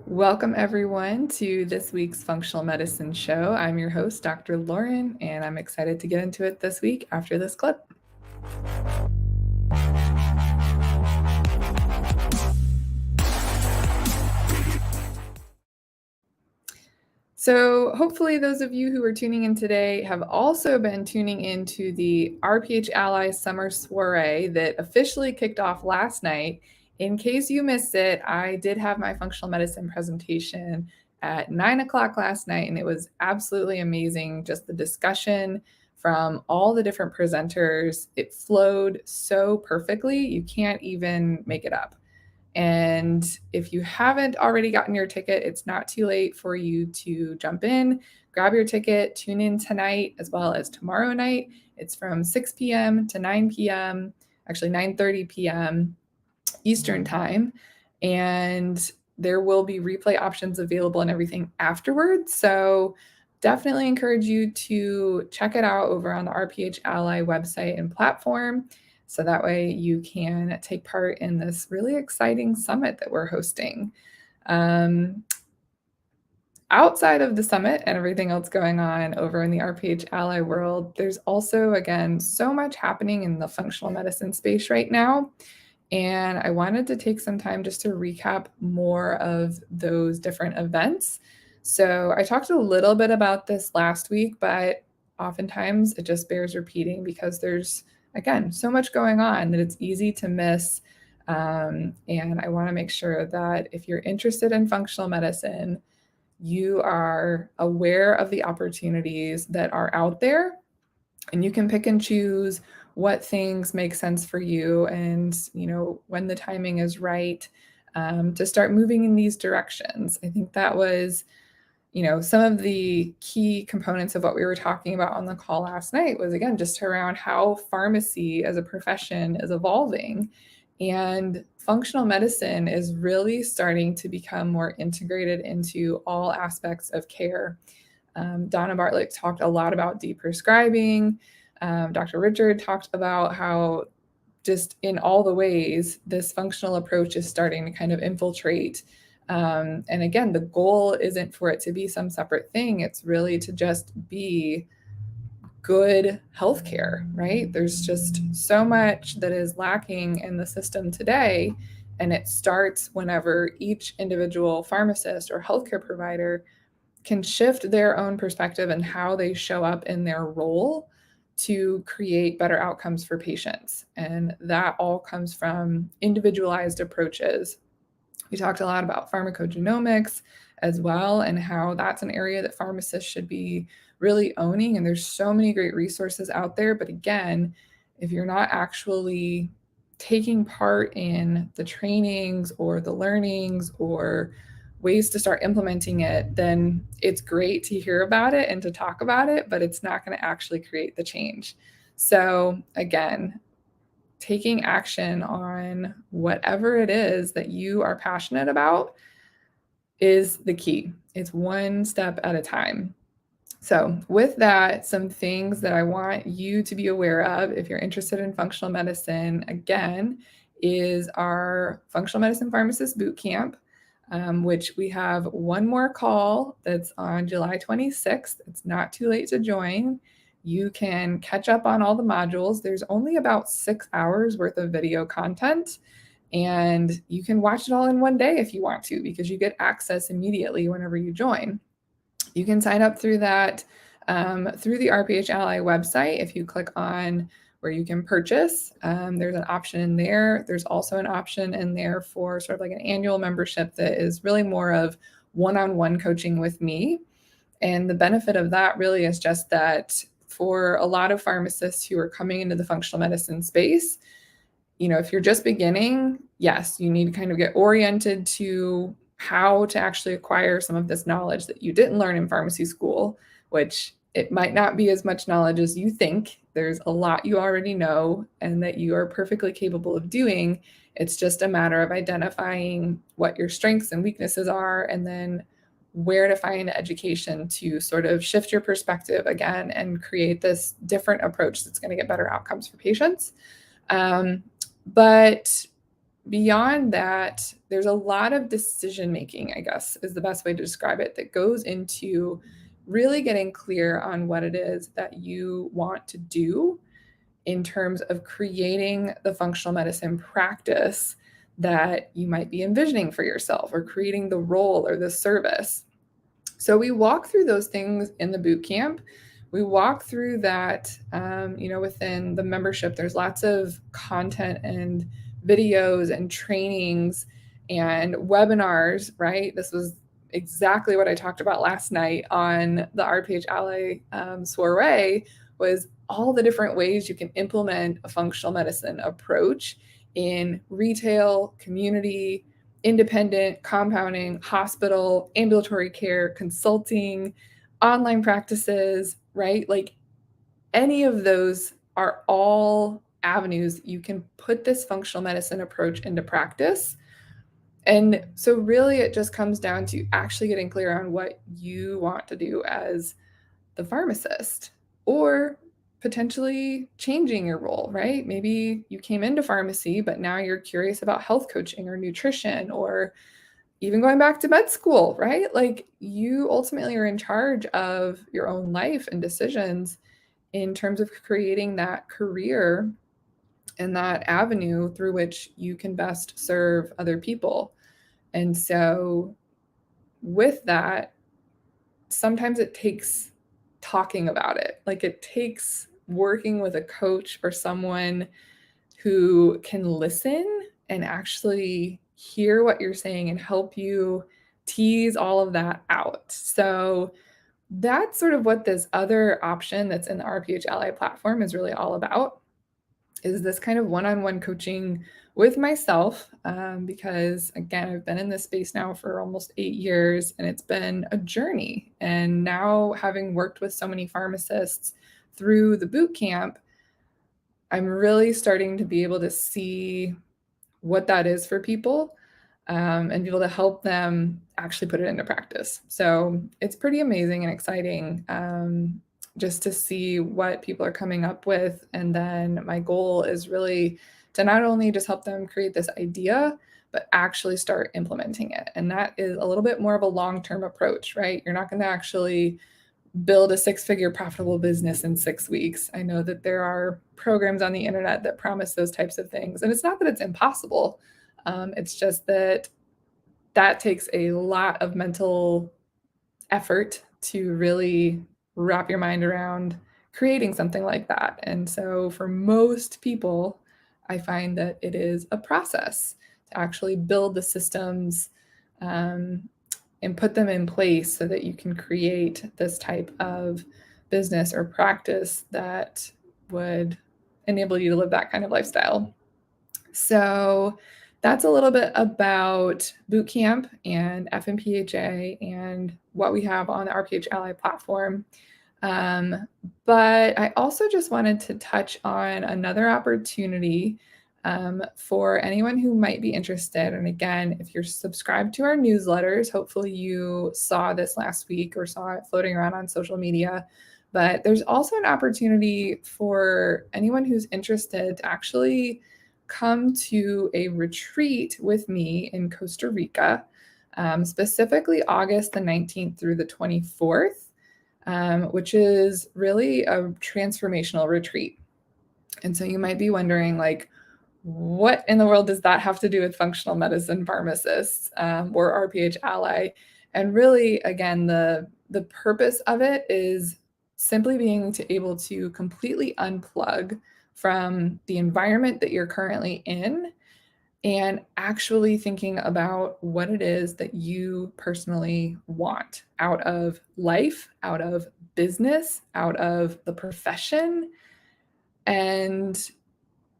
Welcome, everyone, to this week's Functional Medicine Show. I'm your host, Dr. Lauren, and I'm excited to get into it this week after this clip. So hopefully those of you who are tuning in today have also been tuning into the RPH Ally Summer Soiree that officially kicked off last night. In case you missed it, I did have my functional medicine presentation at 9 o'clock last night, and it was absolutely amazing. Just the discussion from all the different presenters, it flowed so perfectly, you can't even make it up. And if you haven't already gotten your ticket, it's not too late for you to jump in, grab your ticket, tune in tonight as well as tomorrow night. It's from 6 p.m. to 9 p.m., actually 9:30 p.m. Eastern time. And there will be replay options available and everything afterwards. So definitely encourage you to check it out over on the RPH Ally website and platform. So that way you can take part in this really exciting summit that we're hosting. Outside of the summit and everything else going on over in the RPH Ally world, there's also, again, so much happening in the functional medicine space right now. And I wanted to take some time just to recap more of those different events. So I talked a little bit about this last week, but oftentimes it just bears repeating because there's, again, so much going on that it's easy to miss. And I want to make sure that if you're interested in functional medicine, you are aware of the opportunities that are out there, and you can pick and choose what things make sense for you, and when the timing is right, to start moving in these directions. I think that was some of the key components of what we were talking about on the call last night was, again, just around how pharmacy as a profession is evolving. And functional medicine is really starting to become more integrated into all aspects of care. Donna Bartlett talked a lot about deprescribing. Dr. Richard talked about how just in all the ways this functional approach is starting to kind of infiltrate. And again, the goal isn't for it to be some separate thing. It's really to just be good healthcare, right? There's just so much that is lacking in the system today. And it starts whenever each individual pharmacist or healthcare provider can shift their own perspective and how they show up in their role to create better outcomes for patients. And that all comes from individualized approaches. We talked a lot about pharmacogenomics as well, and how that's an area that pharmacists should be really owning. And there's so many great resources out there. But again, if you're not actually taking part in the trainings or the learnings or ways to start implementing it, then it's great to hear about it and to talk about it, but it's not going to actually create the change. So again, taking action on whatever it is that you are passionate about is the key. It's one step at a time. So with that, some things that I want you to be aware of if you're interested in functional medicine, again, is our Functional Medicine Pharmacist Bootcamp, which we have one more call that's on July 26th. It's not too late to join. You can catch up on all the modules. There's only about 6 hours worth of video content, and you can watch it all in one day if you want to, because you get access immediately whenever you join. You can sign up through that through the RPH Ally website. If you click on where you can purchase, there's an option in there. There's also an option in there for sort of like an annual membership that is really more of one-on-one coaching with me. And the benefit of that really is just that for a lot of pharmacists who are coming into the functional medicine space, if you're just beginning, yes, you need to kind of get oriented to how to actually acquire some of this knowledge that you didn't learn in pharmacy school, which it might not be as much knowledge as you think. There's a lot you already know and that you are perfectly capable of doing. It's just a matter of identifying what your strengths and weaknesses are, and then where to find education to sort of shift your perspective again and create this different approach that's going to get better outcomes for patients. But beyond that, there's a lot of decision making, I guess, is the best way to describe it, that goes into really getting clear on what it is that you want to do in terms of creating the functional medicine practice that you might be envisioning for yourself, or creating the role or the service. So we walk through those things in the boot camp. We walk through that, within the membership. There's lots of content and videos and trainings and webinars, right? This was exactly what I talked about last night on the RPH Ally soiree, was all the different ways you can implement a functional medicine approach in retail, community, independent, compounding, hospital, ambulatory care, consulting, online practices, right? Like any of those are all avenues you can put this functional medicine approach into practice. And so, really, it just comes down to actually getting clear on what you want to do as the pharmacist, or potentially changing your role, right? Maybe you came into pharmacy, but now you're curious about health coaching or nutrition, or even going back to med school, right? Like, you ultimately are in charge of your own life and decisions in terms of creating that career and that avenue through which you can best serve other people. And so, with that, sometimes it takes talking about it. Like, it takes working with a coach or someone who can listen and actually hear what you're saying and help you tease all of that out. So that's sort of what this other option that's in the RPH Ally platform is really all about, is this kind of one-on-one coaching with myself, because again, I've been in this space now for almost 8 years, and it's been a journey. And now, having worked with so many pharmacists through the boot camp, I'm really starting to be able to see what that is for people, and be able to help them actually put it into practice. So it's pretty amazing and exciting, just to see what people are coming up with. And then my goal is really to not only just help them create this idea, but actually start implementing it. And that is a little bit more of a long-term approach, right? You're not going to actually build a six-figure profitable business in 6 weeks. I know that there are programs on the internet that promise those types of things. And it's not that it's impossible. It's just that that takes a lot of mental effort to really wrap your mind around creating something like that. And so, for most people, I find that it is a process to actually build the systems, and put them in place so that you can create this type of business or practice that would enable you to live that kind of lifestyle. So that's a little bit about Bootcamp and FNPHA and what we have on the RPH Ally platform. But I also just wanted to touch on another opportunity, for anyone who might be interested. And again, if you're subscribed to our newsletters, hopefully you saw this last week or saw it floating around on social media. But there's also an opportunity for anyone who's interested to actually come to a retreat with me in Costa Rica, specifically August the 19th through the 24th, which is really a transformational retreat. And so you might be wondering, like, what in the world does that have to do with functional medicine pharmacists, or RPH Ally? And really, again, the purpose of it is simply being able to completely unplug from the environment that you're currently in, and actually thinking about what it is that you personally want out of life, out of business, out of the profession, and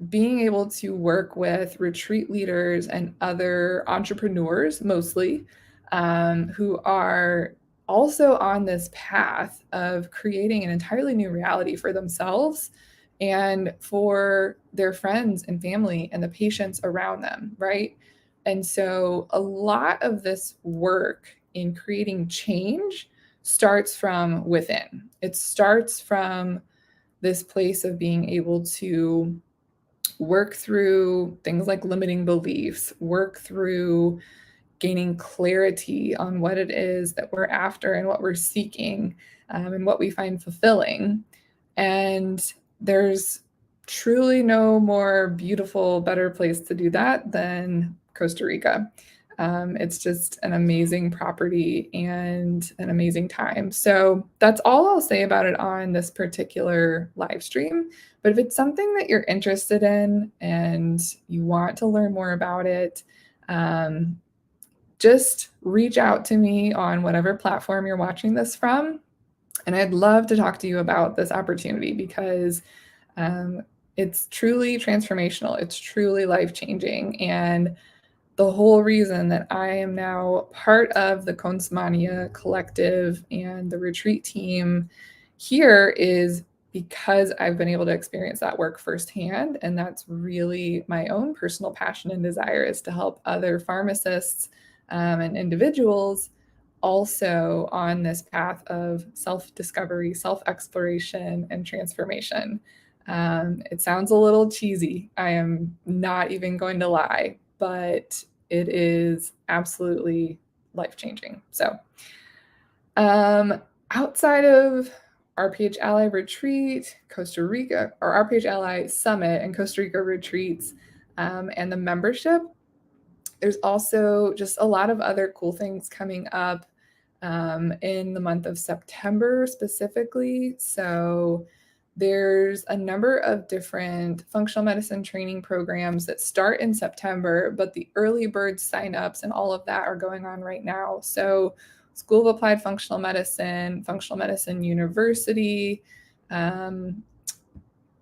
being able to work with retreat leaders and other entrepreneurs, mostly, who are also on this path of creating an entirely new reality for themselves and for their friends and family and the patients around them, right? And so, a lot of this work in creating change starts from within. It starts from this place of being able to work through things like limiting beliefs, work through gaining clarity on what it is that we're after and what we're seeking, and what we find fulfilling. And there's truly no more beautiful, better place to do that than Costa Rica. It's just an amazing property and an amazing time. So that's all I'll say about it on this particular live stream. But if it's something that you're interested in and you want to learn more about it, just reach out to me on whatever platform you're watching this from. And I'd love to talk to you about this opportunity because it's truly transformational. It's truly life-changing. And the whole reason that I am now part of the Consmania collective and the retreat team here is because I've been able to experience that work firsthand. And that's really my own personal passion and desire, is to help other pharmacists and individuals also on this path of self-discovery, self-exploration, and transformation. It sounds a little cheesy. I am not even going to lie, but it is absolutely life-changing. So outside of RPH Ally Retreat, Costa Rica, or RPH Ally Summit and Costa Rica retreats, and the membership, there's also just a lot of other cool things coming up in the month of September specifically. So there's a number of different functional medicine training programs that start in September, but the early bird signups and all of that are going on right now. So School of Applied Functional Medicine University,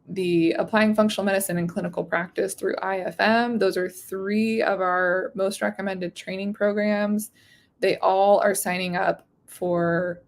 the Applying Functional Medicine in Clinical Practice through IFM. Those are 3 of our most recommended training programs. They all are signing up for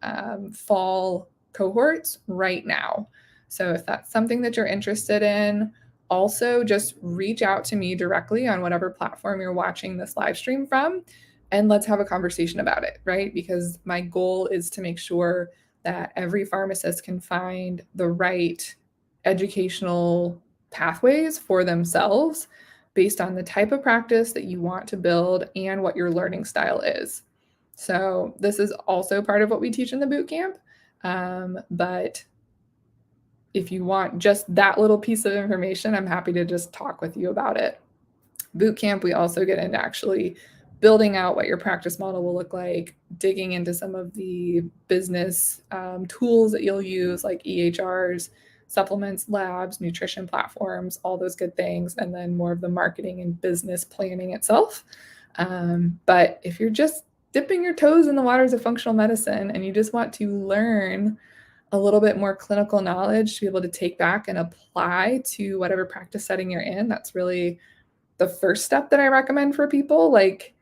fall cohorts right now. So if that's something that you're interested in, also just reach out to me directly on whatever platform you're watching this live stream from, and let's have a conversation about it, right? Because my goal is to make sure that every pharmacist can find the right educational pathways for themselves based on the type of practice that you want to build and what your learning style is. So this is also part of what we teach in the boot camp. But if you want just that little piece of information, I'm happy to just talk with you about it. Boot camp, we also get into actually building out what your practice model will look like, digging into some of the business tools that you'll use, like EHRs, supplements, labs, nutrition platforms, all those good things, and then more of the marketing and business planning itself. But if you're just dipping your toes in the waters of functional medicine and you just want to learn a little bit more clinical knowledge to be able to take back and apply to whatever practice setting you're in, that's really the first step that I recommend for people. Like,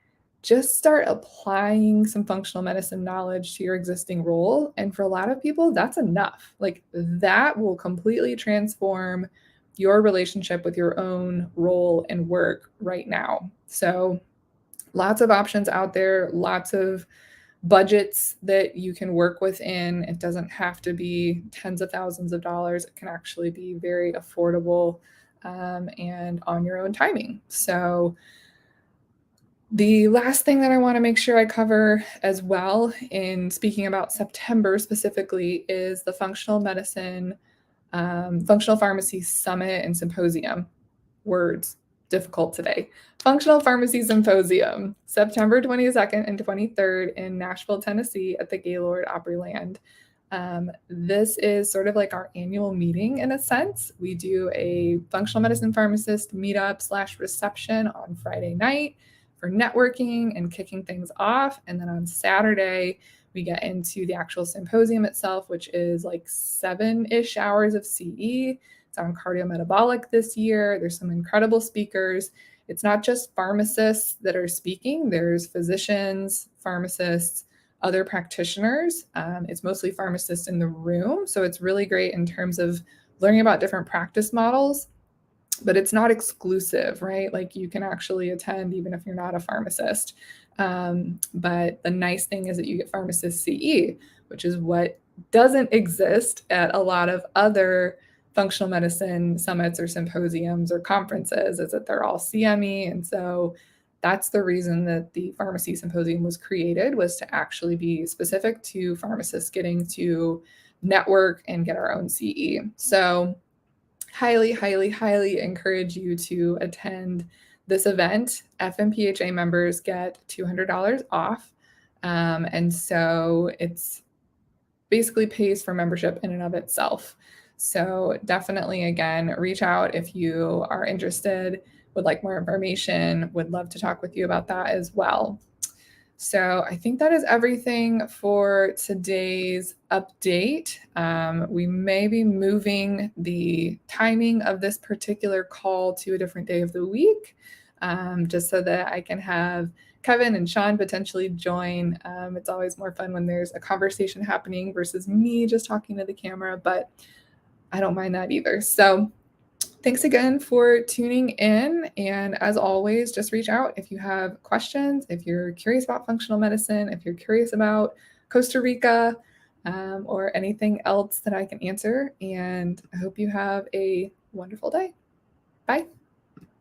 just start applying some functional medicine knowledge to your existing role. And for a lot of people, that's enough. Like, that will completely transform your relationship with your own role and work right now. So lots of options out there, lots of budgets that you can work within. It doesn't have to be tens of thousands of dollars. It can actually be very affordable and on your own timing. So the last thing that I want to make sure I cover as well in speaking about September specifically is the Functional Medicine, Functional Pharmacy Summit and Symposium. Words difficult today. Functional Pharmacy Symposium, September 22nd and 23rd in Nashville, Tennessee at the Gaylord Opryland. This is sort of like our annual meeting in a sense. We do a functional medicine pharmacist meetup / reception on Friday night for networking and kicking things off. And then on Saturday, we get into the actual symposium itself, which is like 7-ish hours of CE. It's on cardiometabolic this year. There's some incredible speakers. It's not just pharmacists that are speaking. There's physicians, pharmacists, other practitioners. It's mostly pharmacists in the room. So it's really great in terms of learning about different practice models, but it's not exclusive, right? Like, you can actually attend even if you're not a pharmacist. But the nice thing is that you get pharmacist CE, which is what doesn't exist at a lot of other functional medicine summits or symposiums or conferences is that they're all CME. And so that's the reason that the pharmacy symposium was created, was to actually be specific to pharmacists getting to network and get our own CE. So highly, highly, highly encourage you to attend this event. FMPHA members get $200 off. And so it's basically pays for membership in and of itself. So definitely, again, reach out if you are interested, would like more information, would love to talk with you about that as well. So I think that is everything for today's update. We may be moving the timing of this particular call to a different day of the week, just so that I can have Kevin and Sean potentially join. It's always more fun when there's a conversation happening versus me just talking to the camera, but I don't mind that either. So thanks again for tuning in. And as always, just reach out if you have questions, if you're curious about functional medicine, if you're curious about Costa Rica, or anything else that I can answer. And I hope you have a wonderful day. Bye.